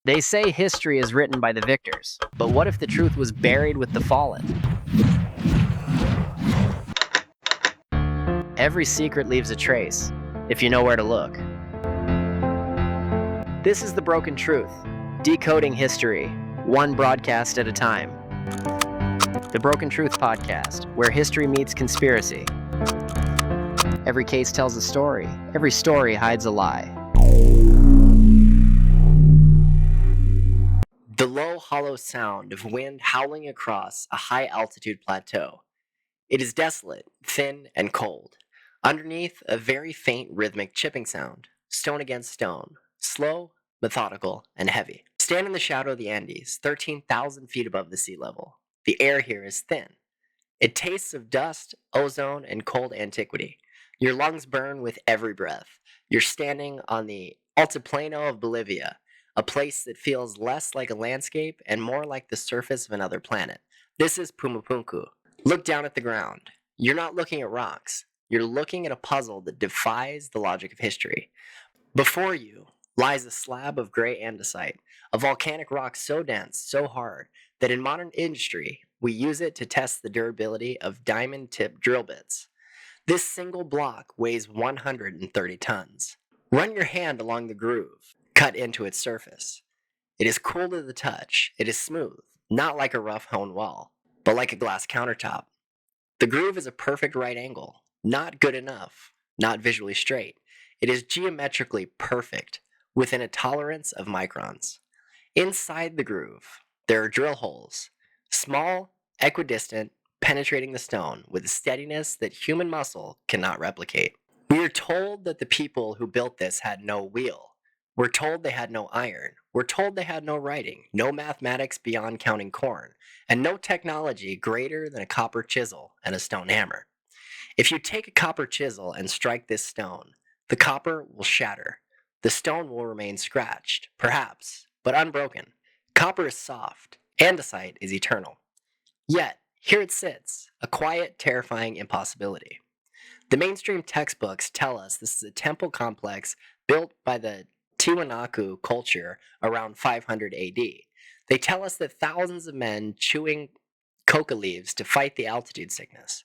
They say history is written by the victors, but what if the truth was buried with the fallen? Every secret leaves a trace, if you know where to look. This is The Broken Truth, decoding history, one broadcast at a time. The Broken Truth podcast, where history meets conspiracy. Every case tells a story, every story hides a lie. The low, hollow sound of wind howling across a high-altitude plateau. It is desolate, thin, and cold. Underneath, a very faint rhythmic chipping sound, stone against stone, slow, methodical, and heavy. Stand in the shadow of the Andes, 13,000 feet above the sea level. The air here is thin. It tastes of dust, ozone, and cold antiquity. Your lungs burn with every breath. You're standing on the Altiplano of Bolivia, a place that feels less like a landscape and more like the surface of another planet. This is Puma Punku. Look down at the ground. You're not looking at rocks. You're looking at a puzzle that defies the logic of history. Before you lies a slab of gray andesite, a volcanic rock so dense, so hard, that in modern industry, we use it to test the durability of diamond-tipped drill bits. This single block weighs 130 tons. Run your hand along the groove, cut into its surface. It is cool to the touch. It is smooth, not like a rough-hewn wall, but like a glass countertop. The groove is a perfect right angle, not good enough, not visually straight. It is geometrically perfect, within a tolerance of microns. Inside the groove, there are drill holes, small, equidistant, penetrating the stone with a steadiness that human muscle cannot replicate. We are told that the people who built this had no wheel. We're told they had no iron. We're told they had no writing, no mathematics beyond counting corn, and no technology greater than a copper chisel and a stone hammer. If you take a copper chisel and strike this stone, the copper will shatter. The stone will remain scratched, perhaps, but unbroken. Copper is soft. Andesite is eternal. Yet, here it sits, a quiet, terrifying impossibility. The mainstream textbooks tell us this is a temple complex built by the Tiwanaku culture around 500 AD. They tell us that thousands of men chewing coca leaves to fight the altitude sickness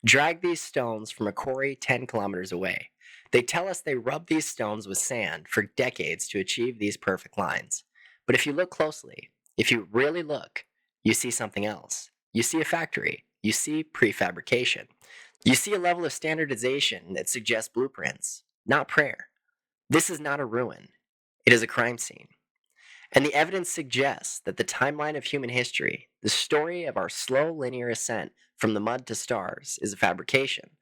drag these stones from a quarry 10 kilometers away. They tell us they rub these stones with sand for decades to achieve these perfect lines. But if you look closely, if you really look, you see something else. You see a factory. You see prefabrication. You see a level of standardization that suggests blueprints, not prayer. This is not a ruin. It is a crime scene. And the evidence suggests that the timeline of human history, the story of our slow linear ascent from the mud to stars, is a fabrication,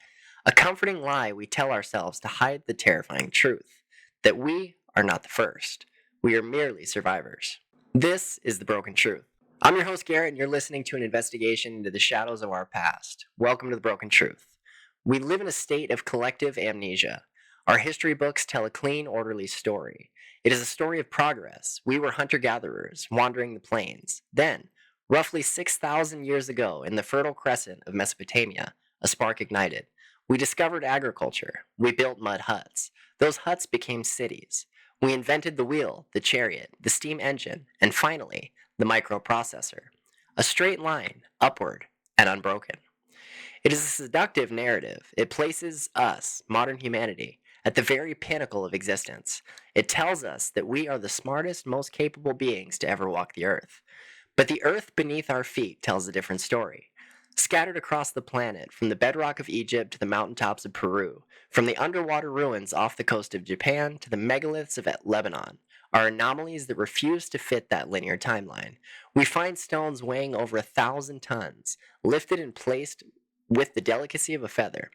a comforting lie we tell ourselves to hide the terrifying truth that we are not the first. We are merely survivors. This is The Broken Truth. I'm your host, Garrett, and you're listening to an investigation into the shadows of our past. Welcome to The Broken Truth. We live in a state of collective amnesia. Our history books tell a clean, orderly story. It is a story of progress. We were hunter-gatherers, wandering the plains. Then, roughly 6,000 years ago, in the Fertile Crescent of Mesopotamia, a spark ignited. We discovered agriculture. We built mud huts. Those huts became cities. We invented the wheel, the chariot, the steam engine, and finally, the microprocessor. A straight line, upward, and unbroken. It is a seductive narrative. It places us, modern humanity, at the very pinnacle of existence. It tells us that we are the smartest, most capable beings to ever walk the earth. But the earth beneath our feet tells a different story. Scattered across the planet, from the bedrock of Egypt to the mountaintops of Peru, from the underwater ruins off the coast of Japan to the megaliths of Lebanon, are anomalies that refuse to fit that linear timeline. We find stones weighing over 1,000 tons, lifted and placed with the delicacy of a feather.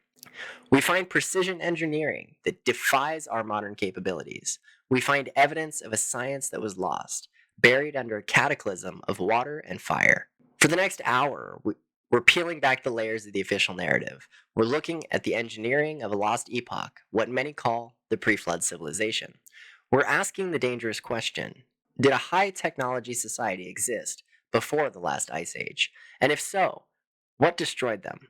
We find precision engineering that defies our modern capabilities. We find evidence of a science that was lost, buried under a cataclysm of water and fire. For the next hour, we're peeling back the layers of the official narrative. We're looking at the engineering of a lost epoch, what many call the pre-flood civilization. We're asking the dangerous question, did a high-technology society exist before the last ice age? And if so, what destroyed them?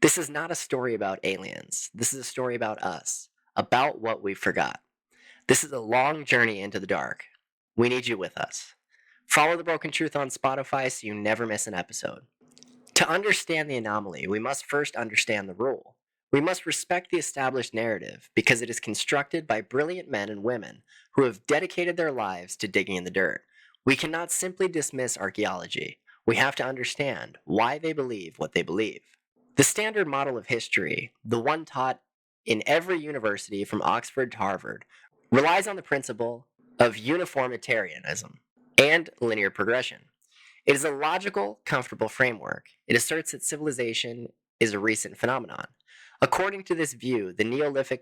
This is not a story about aliens. This is a story about us, about what we forgot. This is a long journey into the dark. we need you with us. Follow The Broken Truth on Spotify so you never miss an episode. To understand the anomaly, we must first understand the rule. We must respect the established narrative because it is constructed by brilliant men and women who have dedicated their lives to digging in the dirt. We cannot simply dismiss archaeology. We have to understand why they believe what they believe. The standard model of history, the one taught in every university from Oxford to Harvard, relies on the principle of uniformitarianism and linear progression. It is a logical, comfortable framework. It asserts that civilization is a recent phenomenon. According to this view, the Neolithic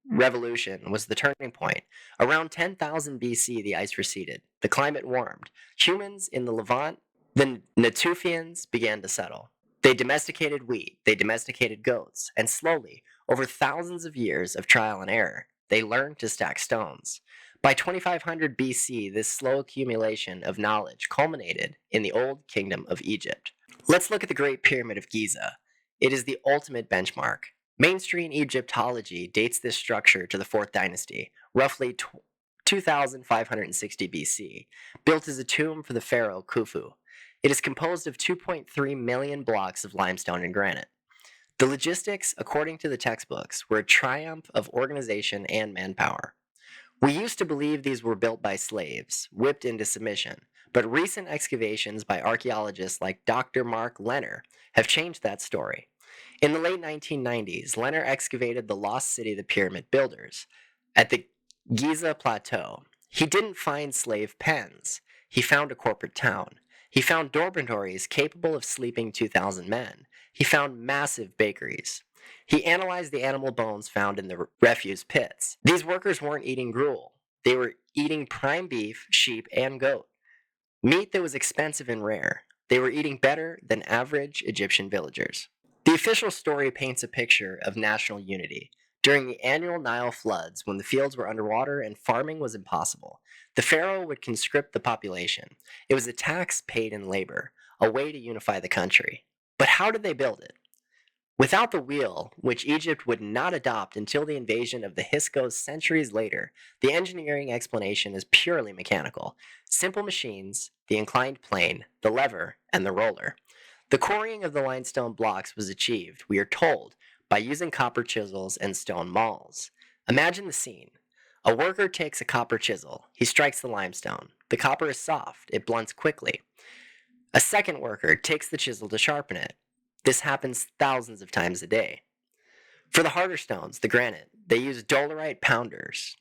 revolution was the turning point. Around 10,000 BC, the ice receded. The climate warmed. Humans in the Levant, the Natufians, began to settle. They domesticated wheat, they domesticated goats, and slowly, over thousands of years of trial and error, they learned to stack stones. By 2500 BC, this slow accumulation of knowledge culminated in the Old Kingdom of Egypt. Let's look at the Great Pyramid of Giza. It is the ultimate benchmark. Mainstream Egyptology dates this structure to the 4th dynasty, roughly 2560 BC, built as a tomb for the pharaoh Khufu. It is composed of 2.3 million blocks of limestone and granite. The logistics, according to the textbooks, were a triumph of organization and manpower. We used to believe these were built by slaves, whipped into submission, but recent excavations by archaeologists like Dr. Mark Lehner have changed that story. In the late 1990s, Lehner excavated the lost city of the pyramid builders at the Giza Plateau. He didn't find slave pens. He found a corporate town. He found dormitories capable of sleeping 2,000 men. He found massive bakeries. He analyzed the animal bones found in the refuse pits. These workers weren't eating gruel. They were eating prime beef, sheep, and goat. Meat that was expensive and rare. They were eating better than average Egyptian villagers. The official story paints a picture of national unity. During the annual Nile floods, when the fields were underwater and farming was impossible, the pharaoh would conscript the population. It was a tax paid in labor, a way to unify the country. But how did they build it? Without the wheel, which Egypt would not adopt until the invasion of the Hyksos centuries later, the engineering explanation is purely mechanical. Simple machines, the inclined plane, the lever, and the roller. The quarrying of the limestone blocks was achieved, we are told, by using copper chisels and stone mauls. Imagine the scene. A worker takes a copper chisel. He strikes the limestone. The copper is soft. It blunts quickly. A second worker takes the chisel to sharpen it. This happens thousands of times a day. For the harder stones, the granite, they use dolerite pounders.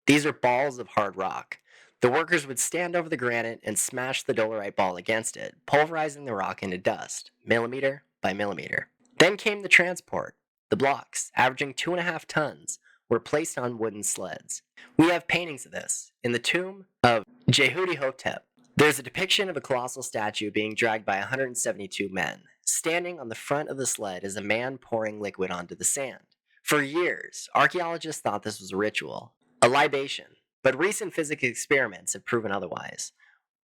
These are balls of hard rock. The workers would stand over the granite and smash the dolerite ball against it, pulverizing the rock into dust, millimeter by millimeter. Then came the transport. The blocks, averaging 2.5 tons, were placed on wooden sleds. We have paintings of this in the tomb of Jehuti-Hotep. There's a depiction of a colossal statue being dragged by 172 men. Standing on the front of the sled is a man pouring liquid onto the sand. For years, archaeologists thought this was a ritual, a libation, but recent physics experiments have proven otherwise.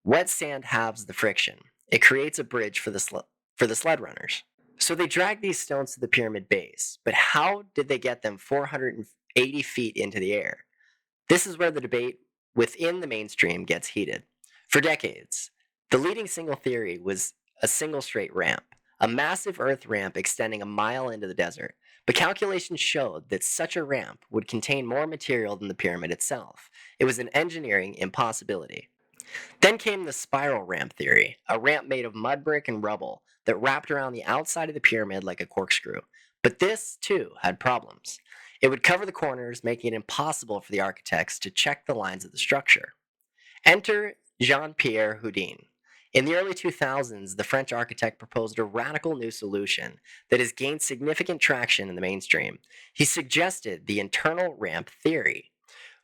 Wet sand halves the friction. It creates a bridge for the sled runners. So they dragged these stones to the pyramid base, but how did they get them 480 feet into the air? This is where the debate within the mainstream gets heated. For decades, the leading single theory was a single straight ramp, a massive earth ramp extending a mile into the desert. But calculations showed that such a ramp would contain more material than the pyramid itself. It was an engineering impossibility. Then came the spiral ramp theory, a ramp made of mud brick and rubble that wrapped around the outside of the pyramid like a corkscrew. But this, too, had problems. It would cover the corners, making it impossible for the architects to check the lines of the structure. Enter Jean-Pierre Houdin. In the early 2000s, the French architect proposed a radical new solution that has gained significant traction in the mainstream. He suggested the internal ramp theory.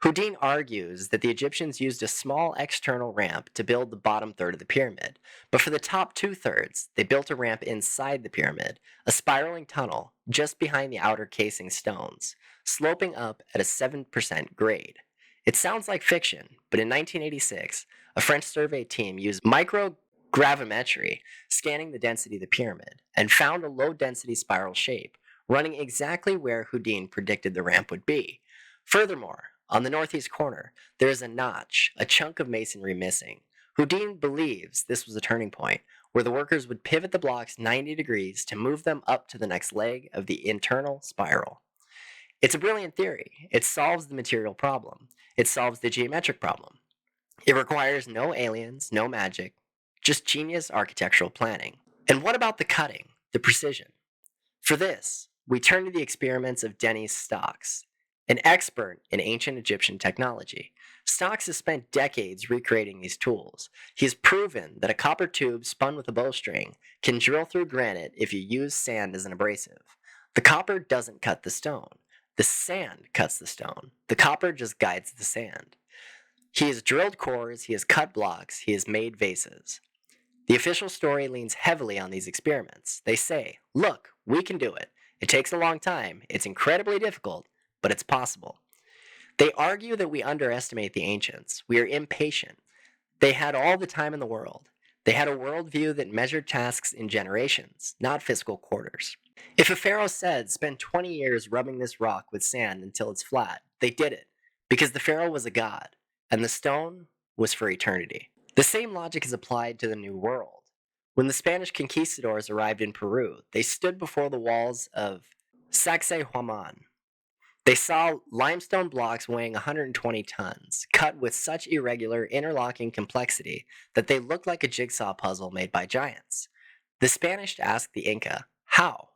Houdin argues that the Egyptians used a small external ramp to build the bottom third of the pyramid, but for the top 2/3, they built a ramp inside the pyramid, a spiraling tunnel just behind the outer casing stones, sloping up at a 7% grade. It sounds like fiction, but in 1986, a French survey team used microgravimetry, scanning the density of the pyramid, and found a low-density spiral shape, running exactly where Houdin predicted the ramp would be. Furthermore, On the northeast corner, there is a notch, a chunk of masonry missing. Houdin believes this was a turning point, where the workers would pivot the blocks 90 degrees to move them up to the next leg of the internal spiral. It's a brilliant theory. It solves the material problem. It solves the geometric problem. It requires no aliens, no magic, just genius architectural planning. And what about the cutting, the precision? For this, we turn to the experiments of Denis Stocks, an expert in ancient Egyptian technology. Stocks has spent decades recreating these tools. He has proven that a copper tube spun with a bowstring can drill through granite if you use sand as an abrasive. The copper doesn't cut the stone. The sand cuts the stone. The copper just guides the sand. He has drilled cores, he has cut blocks, he has made vases. The official story leans heavily on these experiments. They say, look, we can do it. It takes a long time, it's incredibly difficult, but it's possible. They argue that we underestimate the ancients. We are impatient. They had all the time in the world. They had a worldview that measured tasks in generations, not fiscal quarters. If a pharaoh said, spend 20 years rubbing this rock with sand until it's flat, they did it, because the pharaoh was a god, and the stone was for eternity. The same logic is applied to the New World. When the Spanish conquistadors arrived in Peru, they stood before the walls of Sacsayhuaman. They saw limestone blocks weighing 120 tons, cut with such irregular, interlocking complexity that they looked like a jigsaw puzzle made by giants. The Spanish asked the Inca, how?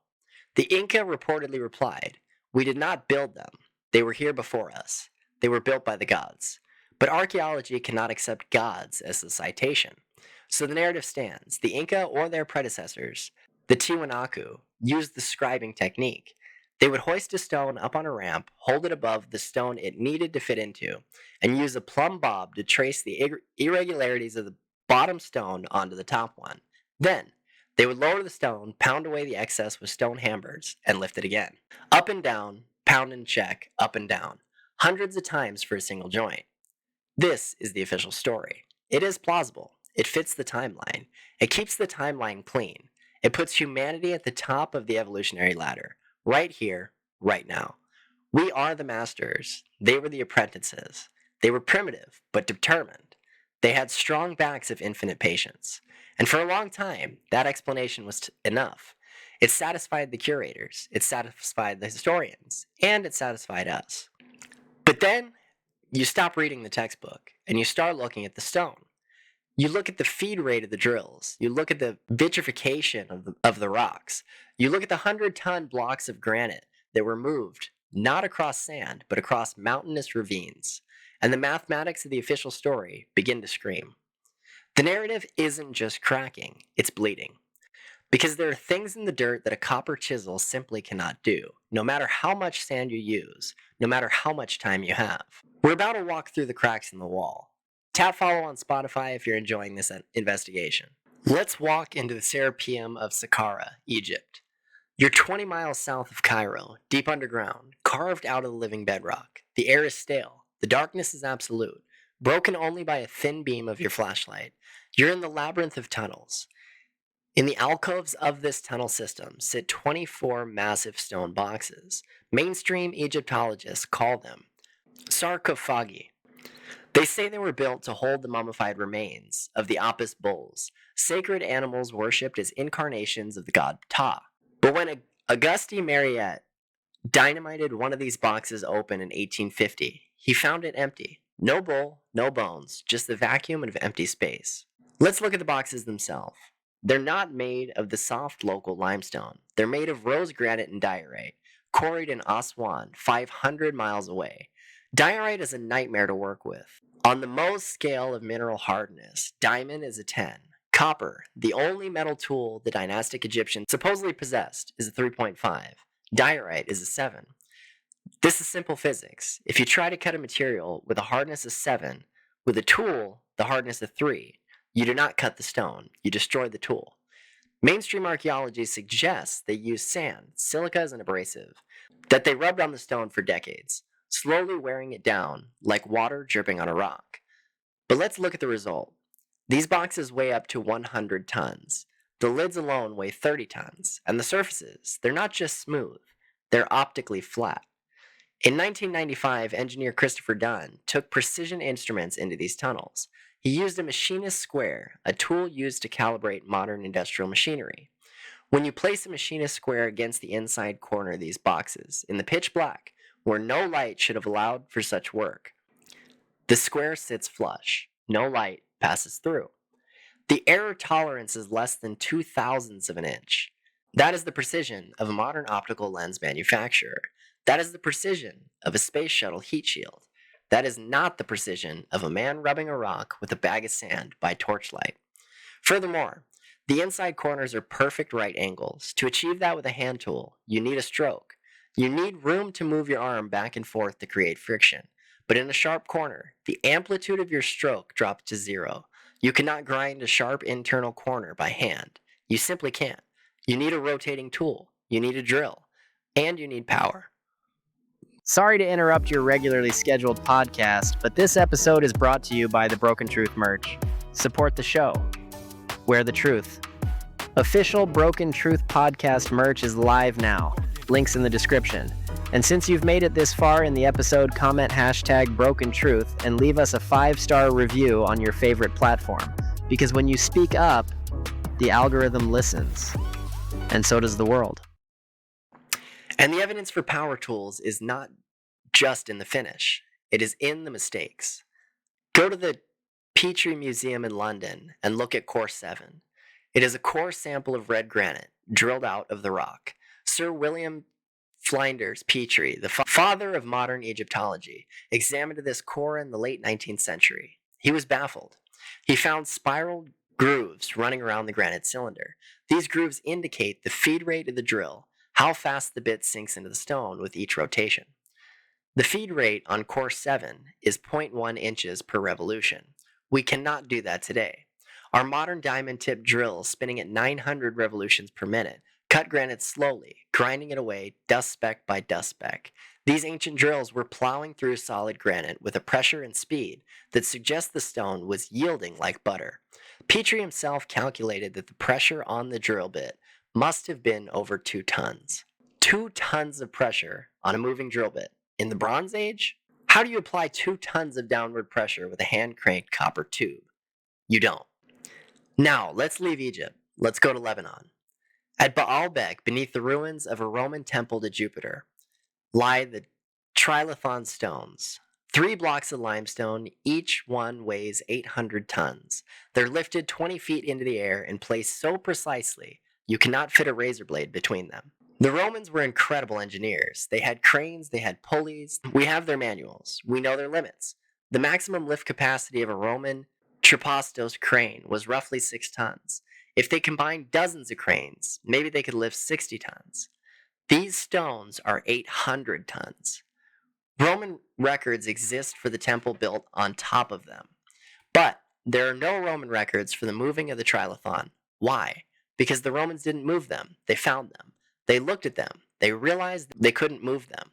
The Inca reportedly replied, we did not build them. They were here before us. They were built by the gods. But archaeology cannot accept gods as a citation. So the narrative stands. The Inca or their predecessors, the Tiwanaku, used the scribing technique. They would hoist a stone up on a ramp, hold it above the stone it needed to fit into, and use a plumb bob to trace the irregularities of the bottom stone onto the top one. Then, they would lower the stone, pound away the excess with stone hammers, and lift it again. Up and down, pound and check, up and down, hundreds of times for a single joint. This is the official story. It is plausible. It fits the timeline. It keeps the timeline clean. It puts humanity at the top of the evolutionary ladder, right here, right now. We are the masters. They were the apprentices. They were primitive, but determined. They had strong backs of infinite patience. And for a long time, that explanation was enough. It satisfied the curators, it satisfied the historians, and it satisfied us. But then, you stop reading the textbook, and you start looking at the stone. You look at the feed rate of the drills. You look at the vitrification of the rocks. You look at the 100-ton blocks of granite that were moved, not across sand, but across mountainous ravines. And the mathematics of the official story begin to scream. The narrative isn't just cracking, it's bleeding. Because there are things in the dirt that a copper chisel simply cannot do, no matter how much sand you use, no matter how much time you have. We're about to walk through the cracks in the wall. Tap follow on Spotify if you're enjoying this investigation. Let's walk into the Serapeum of Saqqara, Egypt. You're 20 miles south of Cairo, deep underground, carved out of the living bedrock. The air is stale. The darkness is absolute, broken only by a thin beam of your flashlight. You're in the labyrinth of tunnels. In the alcoves of this tunnel system sit 24 massive stone boxes. Mainstream Egyptologists call them sarcophagi. They say they were built to hold the mummified remains of the Apis bulls, sacred animals worshipped as incarnations of the god Ptah. But when Auguste Mariette dynamited one of these boxes open in 1850, he found it empty. No bull, no bones, just the vacuum of empty space. Let's look at the boxes themselves. They're not made of the soft local limestone. They're made of rose granite and diorite, quarried in Aswan, 500 miles away. Diorite is a nightmare to work with. On the Mohs scale of mineral hardness, diamond is a 10. Copper, the only metal tool the dynastic Egyptians supposedly possessed, is a 3.5. Diorite is a 7. This is simple physics. If you try to cut a material with a hardness of 7, with a tool, the hardness of 3, you do not cut the stone, you destroy the tool. Mainstream archaeology suggests they used sand, silica as an abrasive, that they rubbed on the stone for decades, slowly wearing it down like water dripping on a rock. But let's look at the result. These boxes weigh up to 100 tons. The lids alone weigh 30 tons, and the surfaces, they're not just smooth, they're optically flat. In 1995, engineer Christopher Dunn took precision instruments into these tunnels. He used a machinist square, a tool used to calibrate modern industrial machinery. When you place a machinist square against the inside corner of these boxes, in the pitch black, where no light should have allowed for such work, the square sits flush. No light passes through. The error tolerance is less than 2/1000ths of an inch. That is the precision of a modern optical lens manufacturer. That is the precision of a space shuttle heat shield. That is not the precision of a man rubbing a rock with a bag of sand by torchlight. Furthermore, the inside corners are perfect right angles. To achieve that with a hand tool, you need a stroke. You need room to move your arm back and forth to create friction. But in a sharp corner, the amplitude of your stroke drops to zero. You cannot grind a sharp internal corner by hand. You simply can't. You need a rotating tool. You need a drill. And you need power. Sorry to interrupt your regularly scheduled podcast, but this episode is brought to you by the Broken Truth merch. Support the show. Wear the truth. Official Broken Truth podcast merch is live now. Links in the description. And since you've made it this far in the episode, comment hashtag Broken Truth and leave us a 5-star review on your favorite platform. Because when you speak up, the algorithm listens. And so does the world. And the evidence for power tools is not just in the finish. It is in the mistakes. Go to the Petrie Museum in London and look at core 7. It is a core sample of red granite drilled out of the rock. Sir William Flinders Petrie, the father of modern Egyptology, examined this core in the late 19th century. He was baffled. He found spiral grooves running around the granite cylinder. These grooves indicate the feed rate of the drill, how fast the bit sinks into the stone with each rotation. The feed rate on core 7 is 0.1 inches per revolution. We cannot do that today. Our modern diamond tip drills spinning at 900 revolutions per minute cut granite slowly, grinding it away dust speck by dust speck. These ancient drills were plowing through solid granite with a pressure and speed that suggests the stone was yielding like butter. Petrie himself calculated that the pressure on the drill bit must have been over 2 tons. 2 tons of pressure on a moving drill bit. In the Bronze Age? How do you apply 2 tons of downward pressure with a hand-cranked copper tube? You don't. Now, let's leave Egypt. Let's go to Lebanon. At Baalbek, beneath the ruins of a Roman temple to Jupiter, lie the trilithon stones. 3 blocks of limestone, each one weighs 800 tons. They're lifted 20 feet into the air and placed so precisely you cannot fit a razor blade between them. The Romans were incredible engineers. They had cranes, they had pulleys. We have their manuals. We know their limits. The maximum lift capacity of a Roman tripostos crane was roughly 6 tons. If they combined dozens of cranes, maybe they could lift 60 tons. These stones are 800 tons. Roman records exist for the temple built on top of them. But there are no Roman records for the moving of the trilithon. Why? Because the Romans didn't move them. They found them. They looked at them. They realized they couldn't move them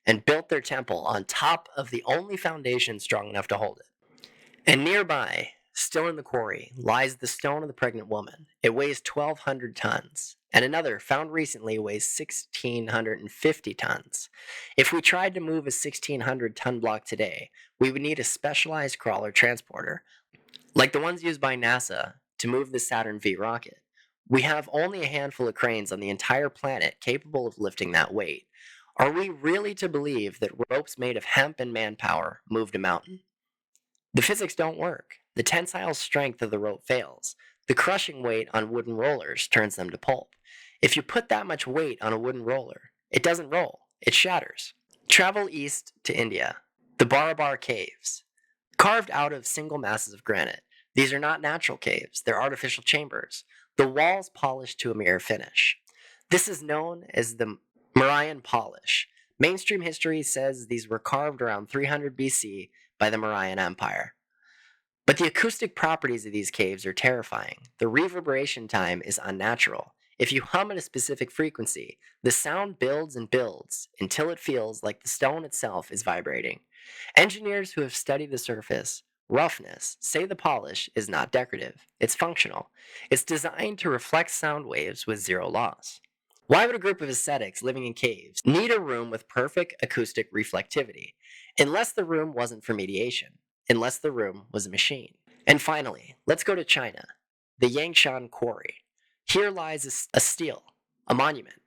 and built their temple on top of the only foundation strong enough to hold it. And nearby, still in the quarry, lies the stone of the pregnant woman. It weighs 1,200 tons, and another, found recently, weighs 1,650 tons. If we tried to move a 1,600-ton block today, we would need a specialized crawler transporter, like the ones used by NASA to move the Saturn V rocket. We have only a handful of cranes on the entire planet capable of lifting that weight. Are we really to believe that ropes made of hemp and manpower moved a mountain? The physics don't work. The tensile strength of the rope fails. The crushing weight on wooden rollers turns them to pulp. If you put that much weight on a wooden roller, it doesn't roll. It shatters. Travel east to India. The Barabar Caves. Carved out of single masses of granite. These are not natural caves. They're artificial chambers. The walls polished to a mirror finish. This is known as the Mauryan polish. Mainstream history says these were carved around 300 BC by the Mauryan Empire. But the acoustic properties of these caves are terrifying. The reverberation time is unnatural. If you hum at a specific frequency, the sound builds and builds until it feels like the stone itself is vibrating. Engineers who have studied the surface roughness say the polish is not decorative. It's functional. It's designed to reflect sound waves with zero loss. Why would a group of ascetics living in caves need a room with perfect acoustic reflectivity? Unless the room wasn't for mediation, unless the room was a machine. And finally, let's go to China, the Yangshan Quarry. Here lies a stele, a monument,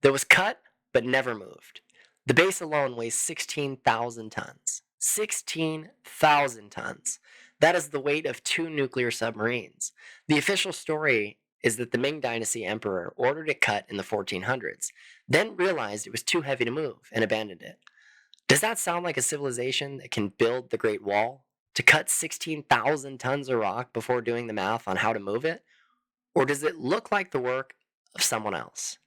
that was cut but never moved. The base alone weighs 16,000 tons. 16,000 tons. That is the weight of 2 nuclear submarines. The official story is that the Ming Dynasty emperor ordered it cut in the 1400s, then realized it was too heavy to move and abandoned it. Does that sound like a civilization that can build the Great Wall? To cut 16,000 tons of rock before doing the math on how to move it? Or does it look like the work of someone else?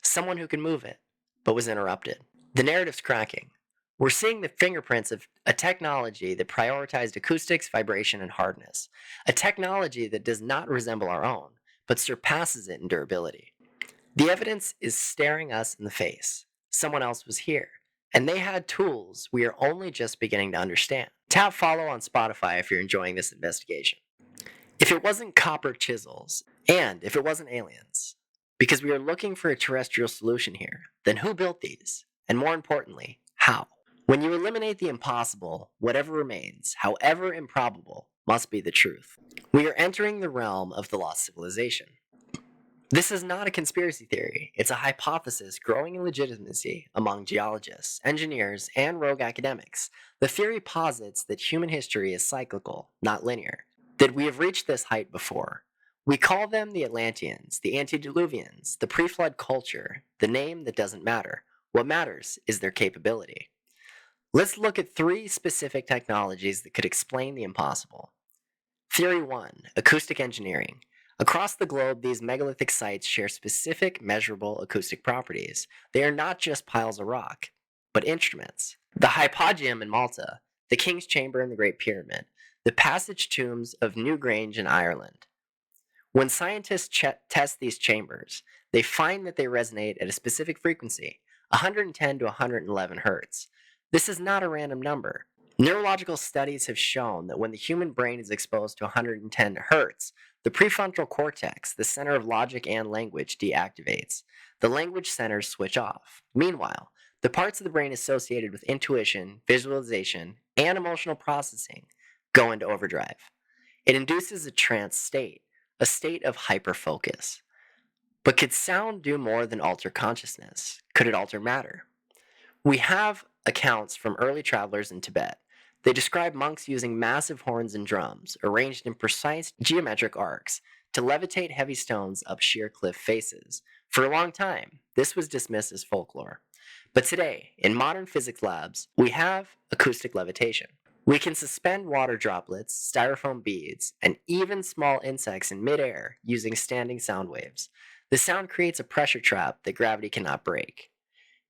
Someone who can move it, but was interrupted. The narrative's cracking. We're seeing the fingerprints of a technology that prioritized acoustics, vibration, and hardness. A technology that does not resemble our own, but surpasses it in durability. The evidence is staring us in the face. Someone else was here, and they had tools we are only just beginning to understand. Tap follow on Spotify if you're enjoying this investigation. If it wasn't copper chisels, and if it wasn't aliens, because we are looking for a terrestrial solution here, then who built these? And more importantly, how? When you eliminate the impossible, whatever remains, however improbable, must be the truth. We are entering the realm of the lost civilization. This is not a conspiracy theory. It's a hypothesis growing in legitimacy among geologists, engineers, and rogue academics. The theory posits that human history is cyclical, not linear, that we have reached this height before. We call them the Atlanteans, the antediluvians, the pre-flood culture, the name that doesn't matter. What matters is their capability. Let's look at 3 specific technologies that could explain the impossible. Theory 1, acoustic engineering. Across the globe, these megalithic sites share specific measurable acoustic properties. They are not just piles of rock, but instruments. The Hypogeum in Malta, the King's Chamber in the Great Pyramid, the passage tombs of Newgrange in Ireland. When scientists test these chambers, they find that they resonate at a specific frequency, 110 to 111 hertz. This is not a random number. Neurological studies have shown that when the human brain is exposed to 110 hertz, the prefrontal cortex, the center of logic and language, deactivates. The language centers switch off. Meanwhile, the parts of the brain associated with intuition, visualization, and emotional processing go into overdrive. It induces a trance state, a state of hyperfocus. But could sound do more than alter consciousness? Could it alter matter? We have accounts from early travelers in Tibet. They describe monks using massive horns and drums, arranged in precise geometric arcs, to levitate heavy stones up sheer cliff faces. For a long time, this was dismissed as folklore. But today, in modern physics labs, we have acoustic levitation. We can suspend water droplets, styrofoam beads, and even small insects in midair using standing sound waves. The sound creates a pressure trap that gravity cannot break.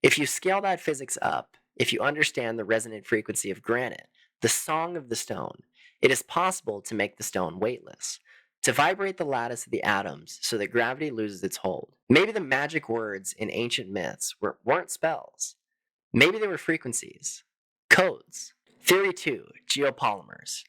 If you scale that physics up, if you understand the resonant frequency of granite, the song of the stone, it is possible to make the stone weightless, to vibrate the lattice of the atoms so that gravity loses its hold. Maybe the magic words in ancient myths weren't spells. Maybe they were frequencies, codes. Theory 2, geopolymers.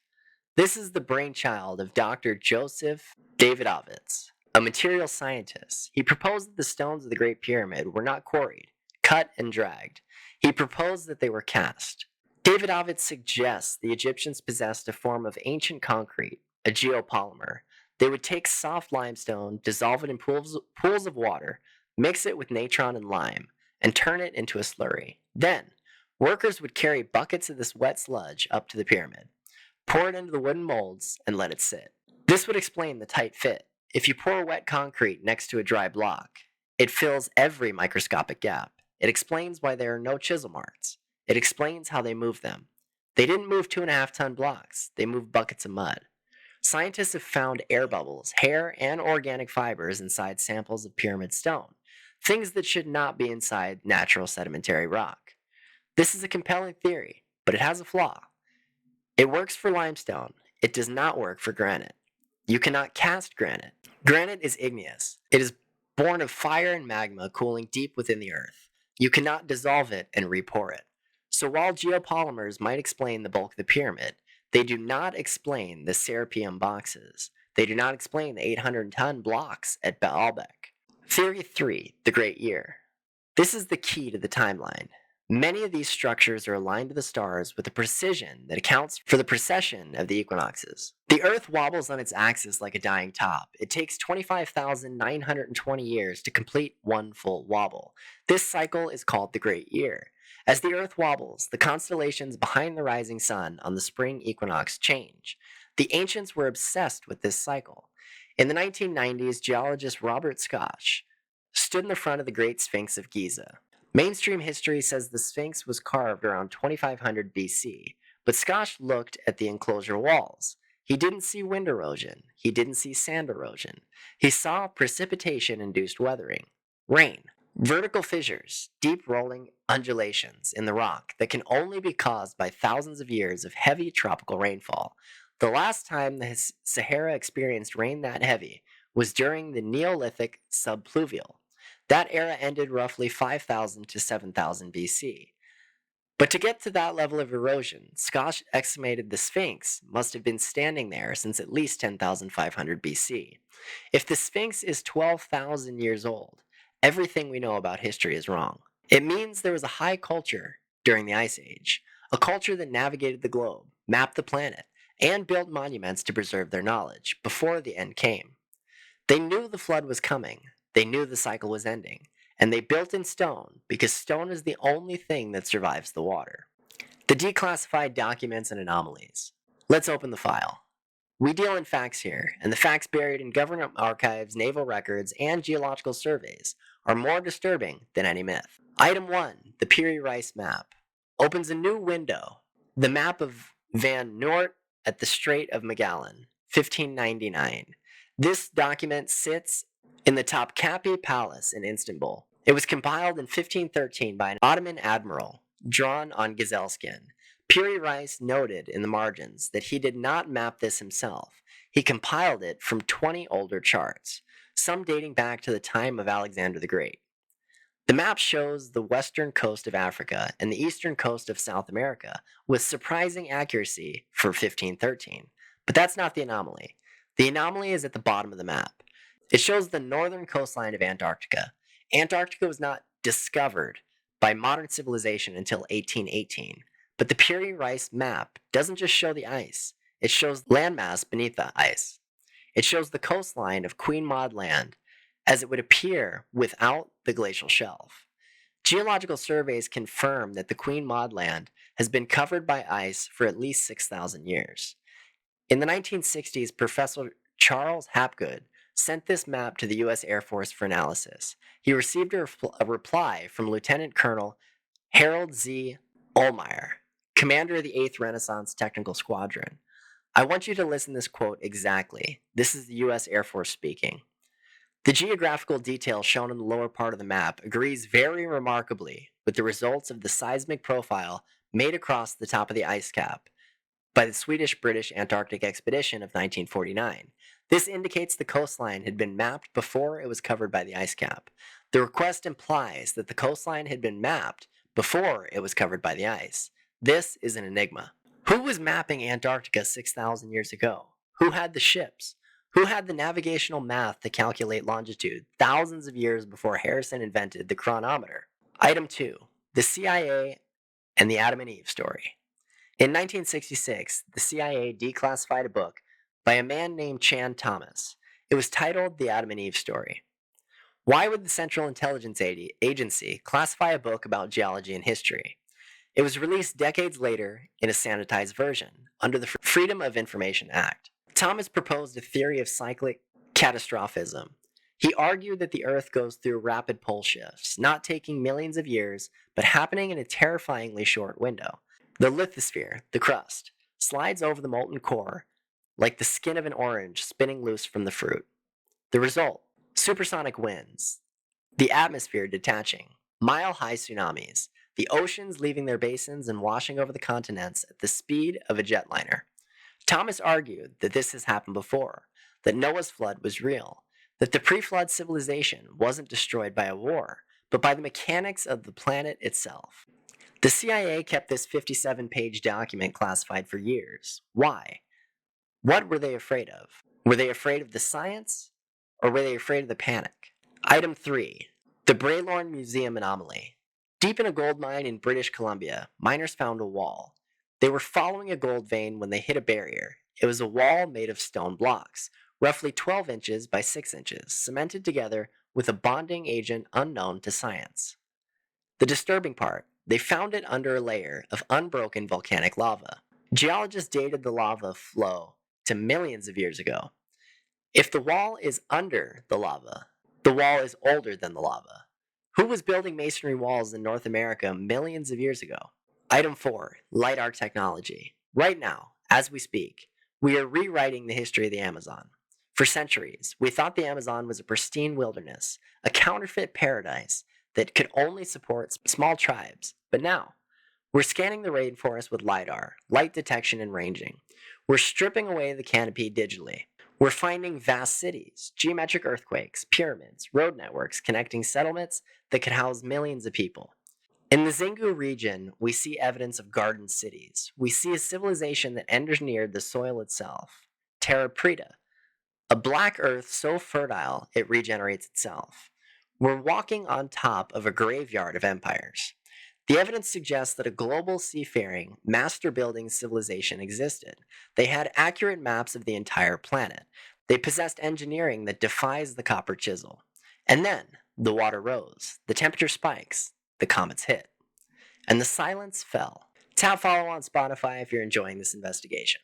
This is the brainchild of Dr. Joseph Davidovits, a material scientist. He proposed that the stones of the Great Pyramid were not quarried, cut and dragged. He proposed that they were cast. Davidovits suggests the Egyptians possessed a form of ancient concrete, a geopolymer. They would take soft limestone, dissolve it in pools of water, mix it with natron and lime, and turn it into a slurry. Then, workers would carry buckets of this wet sludge up to the pyramid, pour it into the wooden molds, and let it sit. This would explain the tight fit. If you pour wet concrete next to a dry block, it fills every microscopic gap. It explains why there are no chisel marks. It explains how they move them. They didn't move 2.5-ton blocks. They moved buckets of mud. Scientists have found air bubbles, hair, and organic fibers inside samples of pyramid stone, things that should not be inside natural sedimentary rock. This is a compelling theory, but it has a flaw. It works for limestone. It does not work for granite. You cannot cast granite. Granite is igneous. It is born of fire and magma cooling deep within the earth. You cannot dissolve it and repour it. So while geopolymers might explain the bulk of the pyramid, they do not explain the Serapeum boxes. They do not explain the 800-ton blocks at Baalbek. Theory 3, the Great Year. This is the key to the timeline. Many of these structures are aligned to the stars with a precision that accounts for the precession of the equinoxes. The Earth wobbles on its axis like a dying top. It takes 25,920 years to complete one full wobble. This cycle is called the Great Year. As the Earth wobbles, the constellations behind the rising sun on the spring equinox change. The ancients were obsessed with this cycle. In the 1990s, geologist Robert Schoch stood in the front of the Great Sphinx of Giza. Mainstream history says the Sphinx was carved around 2500 BC, but Schoch looked at the enclosure walls. He didn't see wind erosion. He didn't see sand erosion. He saw precipitation-induced weathering, rain, vertical fissures, deep rolling undulations in the rock that can only be caused by thousands of years of heavy tropical rainfall. The last time the Sahara experienced rain that heavy was during the Neolithic subpluvial. That era ended roughly 5000 to 7000 BC. But to get to that level of erosion, Schoch estimated the Sphinx must have been standing there since at least 10,500 BC. If the Sphinx is 12,000 years old, everything we know about history is wrong. It means there was a high culture during the Ice Age, a culture that navigated the globe, mapped the planet, and built monuments to preserve their knowledge before the end came. They knew the flood was coming, they knew the cycle was ending, and they built in stone because stone is the only thing that survives the water. The declassified documents and anomalies. Let's open the file. We deal in facts here, and the facts buried in government archives, naval records, and geological surveys are more disturbing than any myth. Item 1, the Piri Reis map, opens a new window. The map of Van Noort at the Strait of Magellan, 1599. This document sits in the Topkapi Palace in Istanbul. It was compiled in 1513 by an Ottoman admiral, drawn on gazelle skin. Piri Reis noted in the margins that he did not map this himself. He compiled it from 20 older charts, some dating back to the time of Alexander the Great. The map shows the western coast of Africa and the eastern coast of South America with surprising accuracy for 1513. But that's not the anomaly. The anomaly is at the bottom of the map. It shows the northern coastline of Antarctica. Antarctica was not discovered by modern civilization until 1818. But the Piri Reis map doesn't just show the ice, it shows landmass beneath the ice. It shows the coastline of Queen Maud Land as it would appear without the glacial shelf. Geological surveys confirm that the Queen Maud Land has been covered by ice for at least 6,000 years. In the 1960s, Professor Charles Hapgood sent this map to the U.S. Air Force for analysis. He received a reply from Lieutenant Colonel Harold Z. Ohlmeyer, commander of the 8th Renaissance Technical Squadron. I want you to listen to this quote exactly. This is the U.S. Air Force speaking. The geographical detail shown in the lower part of the map agrees very remarkably with the results of the seismic profile made across the top of the ice cap by the Swedish-British Antarctic Expedition of 1949. This indicates the coastline had been mapped before it was covered by the ice cap. The request implies that the coastline had been mapped before it was covered by the ice. This is an enigma. Who was mapping Antarctica 6,000 years ago? Who had the ships? Who had the navigational math to calculate longitude thousands of years before Harrison invented the chronometer? Item 2, the CIA and the Adam and Eve story. In 1966, the CIA declassified a book by a man named Chan Thomas. It was titled The Adam and Eve Story. Why would the Central Intelligence Agency classify a book about geology and history? It was released decades later in a sanitized version under the Freedom of Information Act. Thomas proposed a theory of cyclic catastrophism. He argued that the Earth goes through rapid pole shifts, not taking millions of years, but happening in a terrifyingly short window. The lithosphere, the crust, slides over the molten core like the skin of an orange spinning loose from the fruit. The result, supersonic winds, the atmosphere detaching, mile-high tsunamis, the oceans leaving their basins and washing over the continents at the speed of a jetliner. Thomas argued that this has happened before, that Noah's flood was real, that the pre-flood civilization wasn't destroyed by a war, but by the mechanics of the planet itself. The CIA kept this 57-page document classified for years. Why? What were they afraid of? Were they afraid of the science, or were they afraid of the panic? Item 3. The Braylorn Museum Anomaly. Deep in a gold mine in British Columbia, miners found a wall. They were following a gold vein when they hit a barrier. It was a wall made of stone blocks, roughly 12 inches by 6 inches, cemented together with a bonding agent unknown to science. The disturbing part, they found it under a layer of unbroken volcanic lava. Geologists dated the lava flow to millions of years ago. If the wall is under the wall is older than the lava. Who was building masonry walls in North America millions of years ago? Item 4. Light art technology. Right now, as we speak, we are rewriting the history of the Amazon. For centuries, we thought the Amazon was a pristine wilderness, a counterfeit paradise that could only support small tribes. But now, we're scanning the rainforest with LiDAR, light detection and ranging. We're stripping away the canopy digitally. We're finding vast cities, geometric earthquakes, pyramids, road networks connecting settlements that could house millions of people. In the Xingu region, we see evidence of garden cities. We see a civilization that engineered the soil itself, Terra Preta, a black earth so fertile it regenerates itself. We're walking on top of a graveyard of empires. The evidence suggests that a global seafaring, master-building civilization existed. They had accurate maps of the entire planet. They possessed engineering that defies the copper chisel. And then, the water rose, the temperature spikes, the comets hit, and the silence fell. Tap follow on Spotify if you're enjoying this investigation.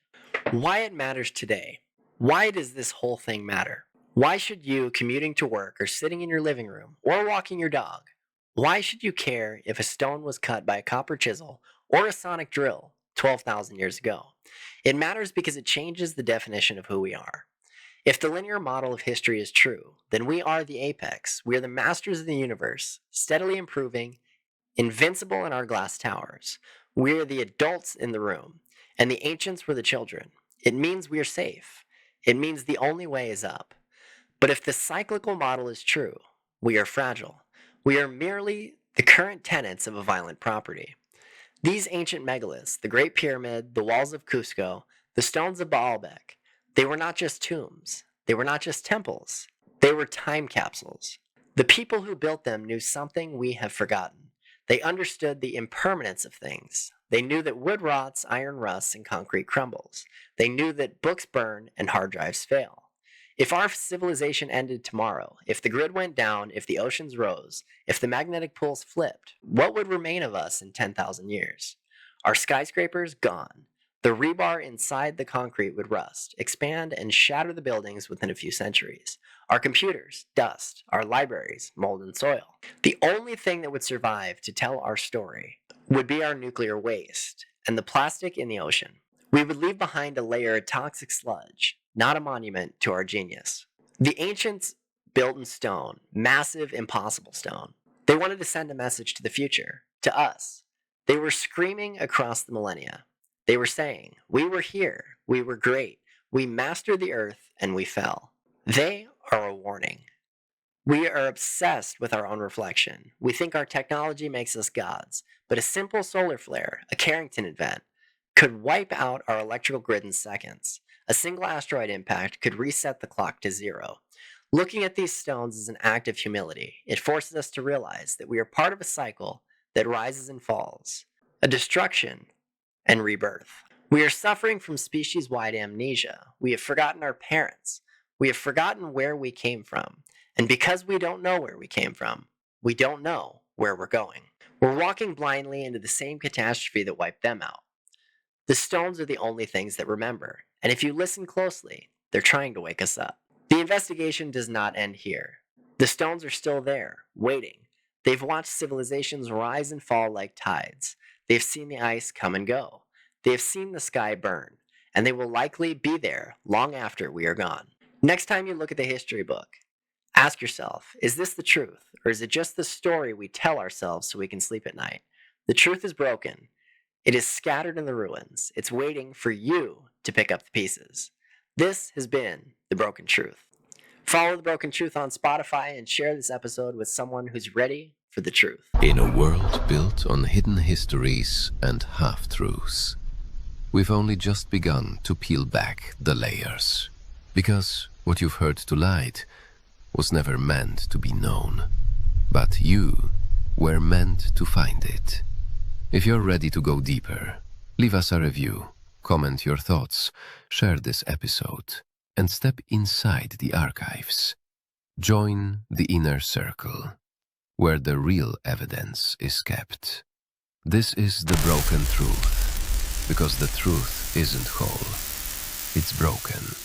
Why it matters today. Why does this whole thing matter? Why should you, commuting to work or sitting in your living room or walking your dog, why should you care if a stone was cut by a copper chisel or a sonic drill 12,000 years ago? It matters because it changes the definition of who we are. If the linear model of history is true, then we are the apex. We are the masters of the universe, steadily improving, invincible in our glass towers. We are the adults in the room, and the ancients were the children. It means we are safe. It means the only way is up. But if the cyclical model is true, we are fragile. We are merely the current tenants of a violent property. These ancient megaliths, the Great Pyramid, the walls of Cusco, the stones of Baalbek, they were not just tombs. They were not just temples. They were time capsules. The people who built them knew something we have forgotten. They understood the impermanence of things. They knew that wood rots, iron rusts, and concrete crumbles. They knew that books burn and hard drives fail. If our civilization ended tomorrow, if the grid went down, if the oceans rose, if the magnetic poles flipped, what would remain of us in 10,000 years? Our skyscrapers gone. The rebar inside the concrete would rust, expand, and shatter the buildings within a few centuries. Our computers, dust. Our libraries, mold and soil. The only thing that would survive to tell our story would be our nuclear waste and the plastic in the ocean. We would leave behind a layer of toxic sludge, not a monument to our genius. The ancients built in stone, massive, impossible stone. They wanted to send a message to the future, to us. They were screaming across the millennia. They were saying, we were here, we were great, we mastered the earth, and we fell. They are a warning. We are obsessed with our own reflection. We think our technology makes us gods, but a simple solar flare, a Carrington event, could wipe out our electrical grid in seconds. A single asteroid impact could reset the clock to zero. Looking at these stones is an act of humility. It forces us to realize that we are part of a cycle that rises and falls, a destruction and rebirth. We are suffering from species-wide amnesia. We have forgotten our parents. We have forgotten where we came from. And because we don't know where we came from, we don't know where we're going. We're walking blindly into the same catastrophe that wiped them out. The stones are the only things that remember, and if you listen closely, they're trying to wake us up. The investigation does not end here. The stones are still there, waiting. They've watched civilizations rise and fall like tides. They've seen the ice come and go. They have seen the sky burn, and they will likely be there long after we are gone. Next time you look at the history book, ask yourself, is this the truth, or is it just the story we tell ourselves so we can sleep at night? The truth is broken. It is scattered in the ruins. It's waiting for you to pick up the pieces. This has been The Broken Truth. Follow The Broken Truth on Spotify and share this episode with someone who's ready for the truth. In a world built on hidden histories and half-truths, we've only just begun to peel back the layers. Because what you've heard tonight was never meant to be known, but you were meant to find it. If you're ready to go deeper, leave us a review, comment your thoughts, share this episode, and step inside the archives. Join the inner circle, where the real evidence is kept. This is the broken truth, because the truth isn't whole, it's broken.